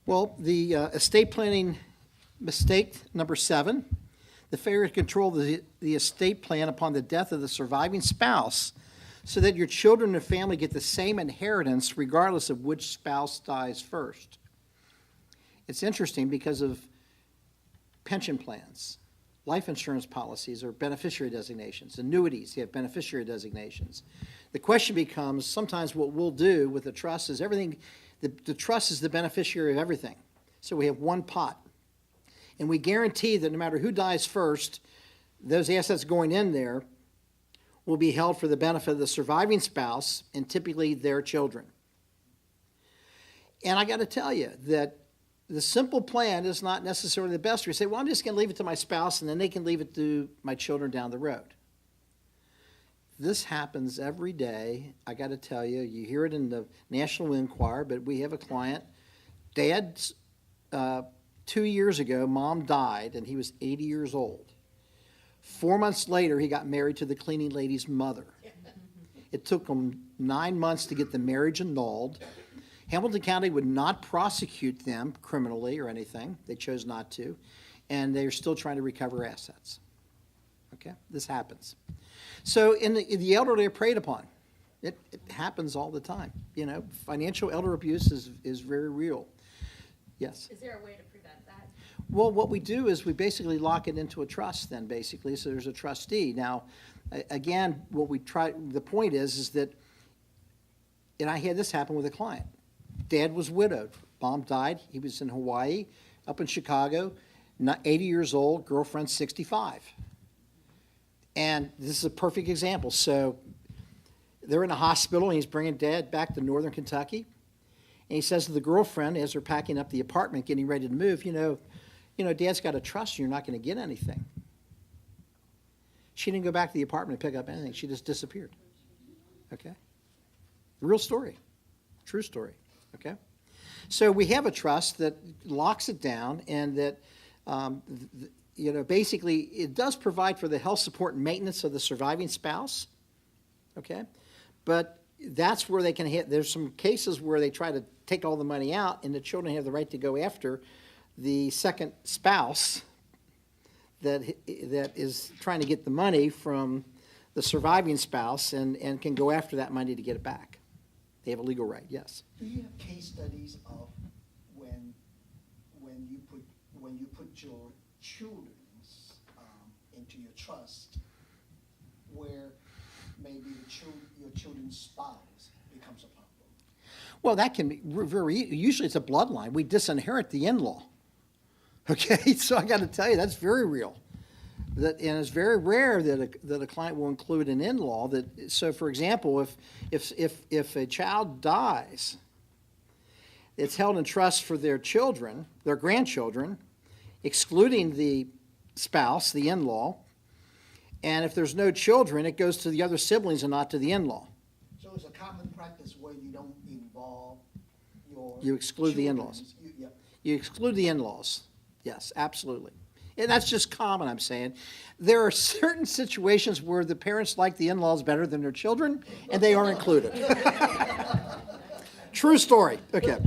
Well, the estate planning mistake number 7, the failure to control the estate plan upon the death of the surviving spouse so that your children and family get the same inheritance regardless of which spouse dies first. It's interesting because of pension plans, life insurance policies or beneficiary designations, annuities, you have beneficiary designations. The question becomes, sometimes what we'll do with the trust is everything, the trust is the beneficiary of everything. So we have one pot. And we guarantee that no matter who dies first, those assets going in there will be held for the benefit of the surviving spouse and typically their children. And I got to tell you that the simple plan is not necessarily the best. We say, well, I'm just going to leave it to my spouse and then they can leave it to my children down the road. This happens every day. I got to tell you, you hear it in the National Enquirer, but we have a client. Dad's 2 years ago, mom died, and he was 80 years old. 4 months later, he got married to the cleaning lady's mother. It took him 9 months to get the marriage annulled. Hamilton County would not prosecute them criminally or anything. They chose not to. And they're still trying to recover assets. Okay? This happens. So in the elderly are preyed upon. It happens all the time. You know, financial elder abuse is very real. Yes? Is there a way to prevent that? Well, what we do is we basically lock it into a trust then, basically, so there's a trustee. Now, again, what we try, the point is that, and I had this happen with a client. Dad was widowed. Mom died. He was in Hawaii, up in Chicago, 80 years old, girlfriend 65. And this is a perfect example. So they're in a hospital, and he's bringing Dad back to northern Kentucky. And he says to the girlfriend, as they're packing up the apartment, getting ready to move, you know, Dad's got a trust, you're not going to get anything. She didn't go back to the apartment and pick up anything. She just disappeared. Okay? Real story. True story. Okay? So we have a trust that locks it down and that, you know, basically it does provide for the health support and maintenance of the surviving spouse. Okay? But that's where they can hit. There's some cases where they try to take all the money out and the children have the right to go after the second spouse that is trying to get the money from the surviving spouse and can go after that money to get it back. They have a legal right, yes. Do you have case studies of when you put your children into your trust, where maybe your children's spouse becomes a problem? Well, that can be usually it's a bloodline. We disinherit the in-law. Okay, so I got to tell you, that's very real. And it's very rare that a client will include an in-law. So, for example, if a child dies, it's held in trust for their children, their grandchildren, excluding the spouse, the in-law. And if there's no children, it goes to the other siblings and not to the in-law. So it's a common practice where you don't involve your You exclude the children. in-laws. Yeah. You exclude the in-laws. Yes, absolutely. And that's just common, I'm saying. There are certain situations where the parents like the in-laws better than their children, and they are included. True story. Okay.